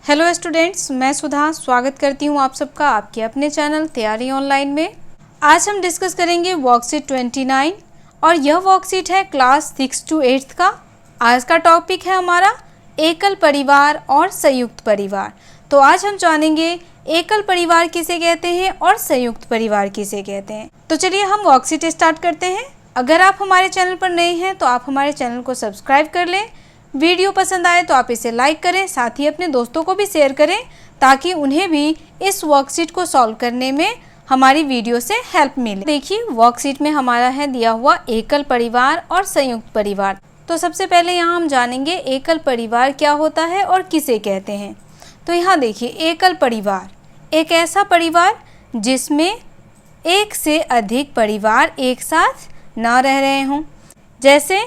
Hello students, मैं सुधा स्वागत करती हूँ आप सबका आपके अपने चैनल तैयारी ऑनलाइन में। आज हम डिस्कस करेंगे वर्कशीट 29 और यह वर्कशीट है क्लास 6 to 8 का। आज का टॉपिक है हमारा एकल परिवार और संयुक्त परिवार। तो आज हम जानेंगे एकल परिवार किसे कहते हैं और संयुक्त परिवार किसे कहते हैं। तो चलिए हम वर्कशीट स्टार्ट करते हैं। अगर आप हमारे चैनल पर नए हैं तो आप हमारे चैनल को सब्सक्राइब कर लें। वीडियो पसंद आए तो आप इसे लाइक करें, साथ ही अपने दोस्तों को भी शेयर करें ताकि उन्हें भी इस वर्कशीट को सॉल्व करने में हमारी वीडियो से हेल्प मिले। देखिए वर्कशीट में हमारा है दिया हुआ एकल परिवार और संयुक्त परिवार। तो सबसे पहले यहाँ हम जानेंगे एकल परिवार क्या होता है और किसे कहते हैं। तो यहाँ देखिए एकल परिवार एक ऐसा परिवार जिसमें एक से अधिक परिवार एक साथ ना रह रहे हों, जैसे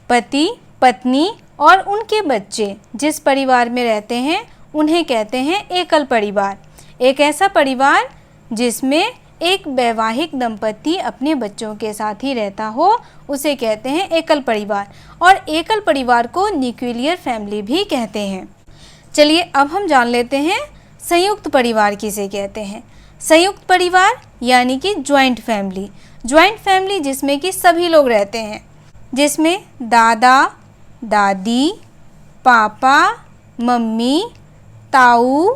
पति पत्नी और उनके बच्चे जिस परिवार में रहते हैं उन्हें कहते हैं एकल परिवार। एक ऐसा परिवार जिसमें एक वैवाहिक दंपति अपने बच्चों के साथ ही रहता हो उसे कहते हैं एकल परिवार। और एकल परिवार को न्यूक्लियर फैमिली भी कहते हैं। चलिए अब हम जान लेते हैं संयुक्त परिवार किसे कहते हैं। संयुक्त परिवार यानी कि ज्वाइंट फैमिली। ज्वाइंट फैमिली जिसमें कि सभी लोग रहते हैं, जिसमें दादा दादी, पापा मम्मी, ताऊ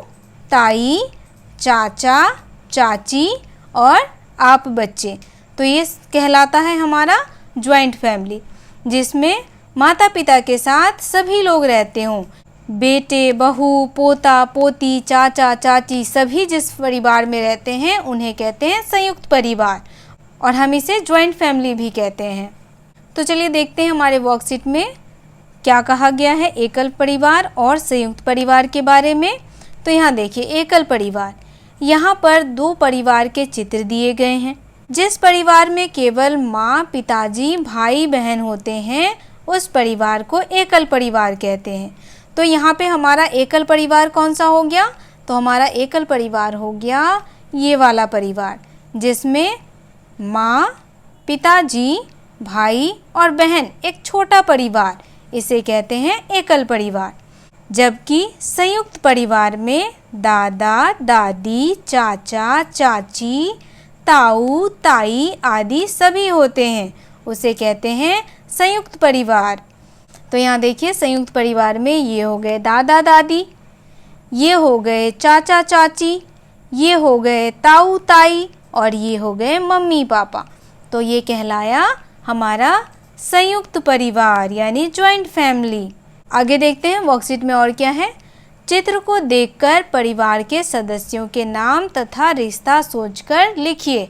ताई, चाचा चाची और आप बच्चे। तो ये कहलाता है हमारा ज्वाइंट फैमिली, जिसमें माता पिता के साथ सभी लोग रहते हों। बेटे बहू पोता पोती चाचा चाची सभी जिस परिवार में रहते हैं उन्हें कहते हैं संयुक्त परिवार, और हम इसे ज्वाइंट फैमिली भी कहते हैं। तो चलिए देखते हैं हमारे वर्कशीट में क्या कहा गया है एकल परिवार और संयुक्त परिवार के बारे में। तो यहाँ देखिए एकल परिवार, यहाँ पर दो परिवार के चित्र दिए गए हैं। जिस परिवार में केवल माँ पिताजी भाई बहन होते हैं उस परिवार को एकल परिवार कहते हैं। तो यहाँ पे हमारा एकल परिवार कौन सा हो गया? तो हमारा एकल परिवार हो गया ये वाला परिवार जिसमें माँ पिताजी भाई और बहन, एक छोटा परिवार, इसे कहते हैं एकल परिवार। जबकि संयुक्त परिवार में दादा दादी चाचा चाची ताऊ ताई आदि सभी होते हैं, उसे कहते हैं संयुक्त परिवार। तो यहाँ देखिए संयुक्त परिवार में ये हो गए दादा दादी, ये हो गए चाचा चाची, ये हो गए ताऊ ताई और ये हो गए मम्मी पापा। तो ये कहलाया हमारा संयुक्त परिवार यानी ज्वाइंट फैमिली। आगे देखते हैं वर्कशीट में और क्या है। चित्र को देखकर परिवार के सदस्यों के नाम तथा रिश्ता सोचकर लिखिए।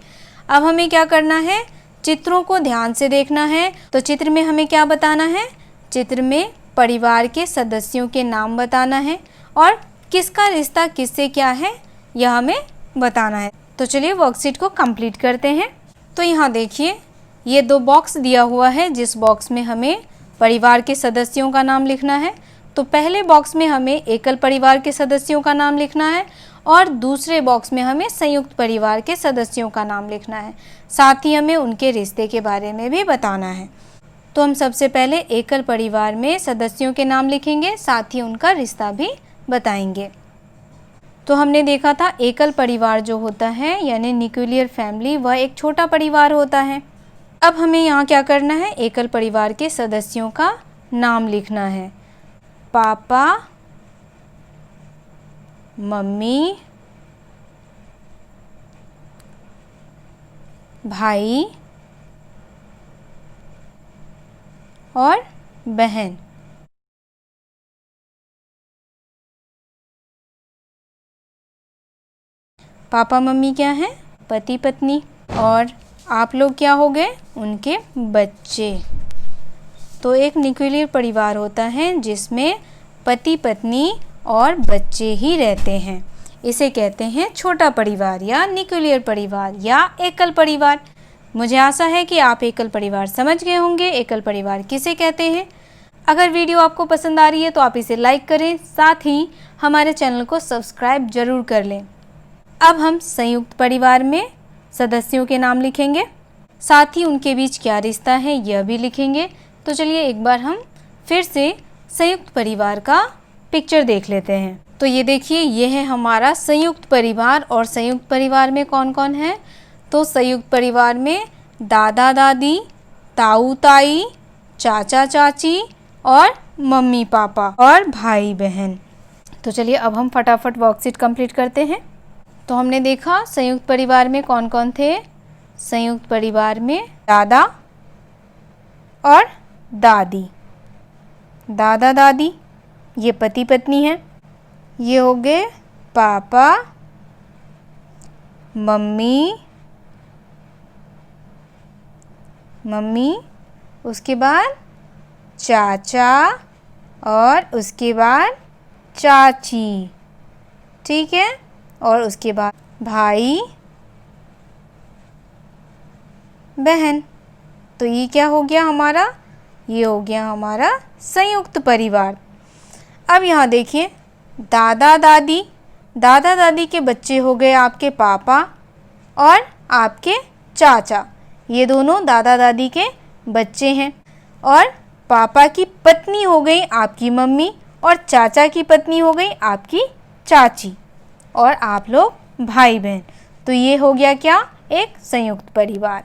अब हमें क्या करना है? चित्रों को ध्यान से देखना है। तो चित्र में हमें क्या बताना है? चित्र में परिवार के सदस्यों के नाम बताना है और किसका रिश्ता किससे क्या है यह हमें बताना है। तो चलिए वर्कशीट को कंप्लीट करते हैं। तो यहाँ देखिए ये दो बॉक्स दिया हुआ है, जिस बॉक्स में हमें परिवार के सदस्यों का नाम लिखना है। तो पहले बॉक्स में हमें एकल परिवार के सदस्यों का नाम लिखना है और दूसरे बॉक्स में हमें संयुक्त परिवार के सदस्यों का नाम लिखना है। साथ ही हमें उनके रिश्ते के बारे में भी बताना है। तो हम सबसे पहले एकल परिवार में सदस्यों के नाम लिखेंगे, साथ ही उनका रिश्ता भी बताएंगे। तो हमने देखा था एकल परिवार जो होता है यानी न्यूक्लियर फैमिली, वह एक छोटा परिवार होता है। अब हमें यहाँ क्या करना है? एकल परिवार के सदस्यों का नाम लिखना है। पापा मम्मी भाई और बहन। पापा मम्मी क्या हैं? पति पत्नी। और आप लोग क्या हो गए? उनके बच्चे। तो एक न्यूक्लियर परिवार होता है जिसमें पति पत्नी और बच्चे ही रहते हैं, इसे कहते हैं छोटा परिवार या न्यूक्लियर परिवार या एकल परिवार। मुझे आशा है कि आप एकल परिवार समझ गए होंगे एकल परिवार किसे कहते हैं। अगर वीडियो आपको पसंद आ रही है तो आप इसे लाइक करें, साथ ही हमारे चैनल को सब्सक्राइब जरूर कर लें। अब हम संयुक्त परिवार में सदस्यों के नाम लिखेंगे, साथ ही उनके बीच क्या रिश्ता है यह भी लिखेंगे। तो चलिए एक बार हम फिर से संयुक्त परिवार का पिक्चर देख लेते हैं। तो ये देखिए, ये है हमारा संयुक्त परिवार। और संयुक्त परिवार में कौन कौन है? तो संयुक्त परिवार में दादा दादी, ताऊ ताई, चाचा चाची और मम्मी पापा और भाई बहन। तो चलिए अब हम फटाफट वर्कशीट कंप्लीट करते हैं। तो हमने देखा संयुक्त परिवार में कौन कौन थे। संयुक्त परिवार में दादा और दादी, दादा दादी ये पति पत्नी है। ये हो गए पापा, मम्मी, उसके बाद चाचा और उसके बाद चाची, ठीक है। और उसके बाद भाई बहन। तो ये क्या हो गया हमारा? ये हो गया हमारा संयुक्त परिवार। अब यहाँ देखिए, दादा दादी के बच्चे हो गए आपके पापा और आपके चाचा। ये दोनों दादा दादी के बच्चे हैं। और पापा की पत्नी हो गई आपकी मम्मी और चाचा की पत्नी हो गई आपकी चाची और आप लोग भाई बहन। तो ये हो गया क्या? एक संयुक्त परिवार।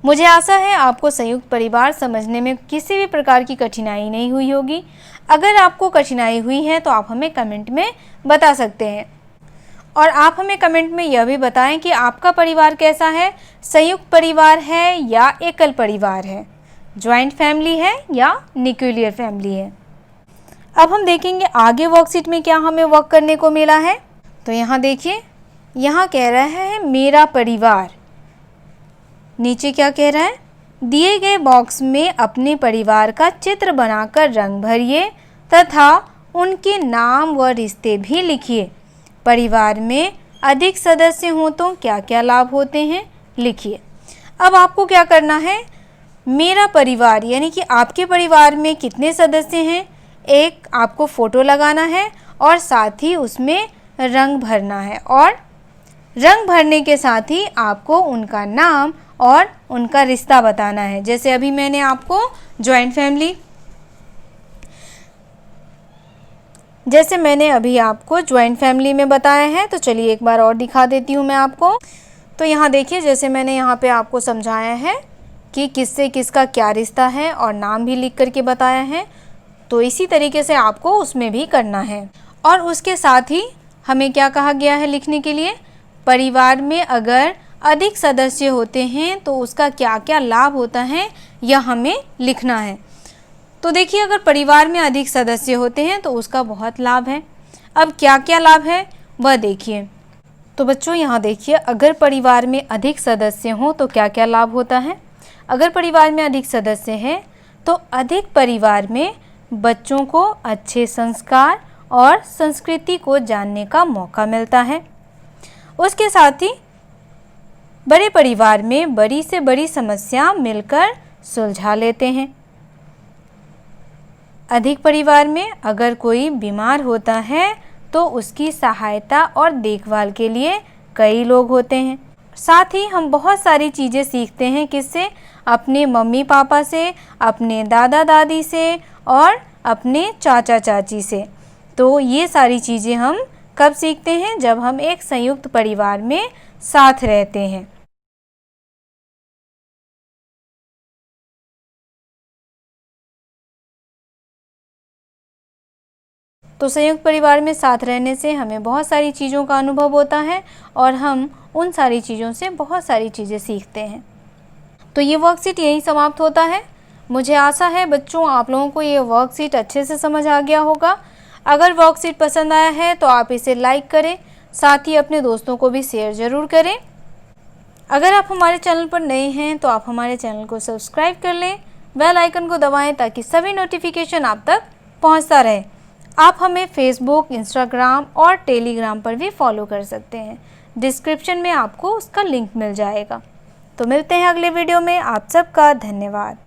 मुझे आशा है आपको संयुक्त परिवार समझने में किसी भी प्रकार की कठिनाई नहीं हुई होगी। अगर आपको कठिनाई हुई है तो आप हमें कमेंट में बता सकते हैं। और आप हमें कमेंट में यह भी बताएं कि आपका परिवार कैसा है, संयुक्त परिवार है या एकल परिवार है, जॉइंट फैमिली है या न्यूक्लियर फैमिली है। अब हम देखेंगे आगे वर्कशीट में क्या हमें वर्क करने को मिला है। तो यहाँ देखिए, यहाँ कह रहा है मेरा परिवार। नीचे क्या कह रहा है? दिए गए बॉक्स में अपने परिवार का चित्र बनाकर रंग भरिए तथा उनके नाम व रिश्ते भी लिखिए। परिवार में अधिक सदस्य हों तो क्या क्या लाभ होते हैं, लिखिए। अब आपको क्या करना है? मेरा परिवार यानी कि आपके परिवार में कितने सदस्य हैं, एक आपको फ़ोटो लगाना है और साथ ही उसमें रंग भरना है। और रंग भरने के साथ ही आपको उनका नाम और उनका रिश्ता बताना है। जैसे अभी मैंने आपको जॉइंट फैमिली में बताया है। तो चलिए एक बार और दिखा देती हूँ मैं आपको। तो यहाँ देखिए, जैसे मैंने यहाँ पे आपको समझाया है कि किससे किसका क्या रिश्ता है और नाम भी लिख करके बताया है, तो इसी तरीके से आपको उसमें भी करना है। और उसके साथ ही हमें क्या कहा गया है लिखने के लिए? परिवार में अगर अधिक सदस्य होते हैं तो उसका क्या क्या लाभ होता है, यह हमें लिखना है। तो देखिए, अगर परिवार में अधिक सदस्य होते हैं तो उसका बहुत लाभ है। अब क्या क्या लाभ है वह देखिए। तो बच्चों यहाँ देखिए, अगर परिवार में अधिक सदस्य हों तो क्या क्या लाभ होता है। अगर परिवार में अधिक सदस्य हैं तो अधिक परिवार में बच्चों को अच्छे संस्कार और संस्कृति को जानने का मौका मिलता है। उसके साथ ही बड़े परिवार में बड़ी से बड़ी समस्या मिलकर सुलझा लेते हैं। अधिक परिवार में अगर कोई बीमार होता है तो उसकी सहायता और देखभाल के लिए कई लोग होते हैं। साथ ही हम बहुत सारी चीज़ें सीखते हैं किससे? अपने मम्मी पापा से, अपने दादा दादी से और अपने चाचा चाची से। तो ये सारी चीज़ें हम कब सीखते हैं? जब हम एक संयुक्त परिवार में साथ रहते हैं। तो संयुक्त परिवार में साथ रहने से हमें बहुत सारी चीज़ों का अनुभव होता है और हम उन सारी चीज़ों से बहुत सारी चीज़ें सीखते हैं। तो ये वर्कशीट यहीं समाप्त होता है। मुझे आशा है बच्चों आप लोगों को ये वर्कशीट अच्छे से समझ आ गया होगा। अगर वर्कशीट पसंद आया है तो आप इसे लाइक करें, साथ ही अपने दोस्तों को भी शेयर ज़रूर करें। अगर आप हमारे चैनल पर नए हैं तो आप हमारे चैनल को सब्सक्राइब कर लें, बेल आइकन को दबाएं ताकि सभी नोटिफिकेशन आप तक पहुंचता रहे। आप हमें फेसबुक, इंस्टाग्राम और टेलीग्राम पर भी फॉलो कर सकते हैं। डिस्क्रिप्शन में आपको उसका लिंक मिल जाएगा। तो मिलते हैं अगले वीडियो में। आप सबका धन्यवाद।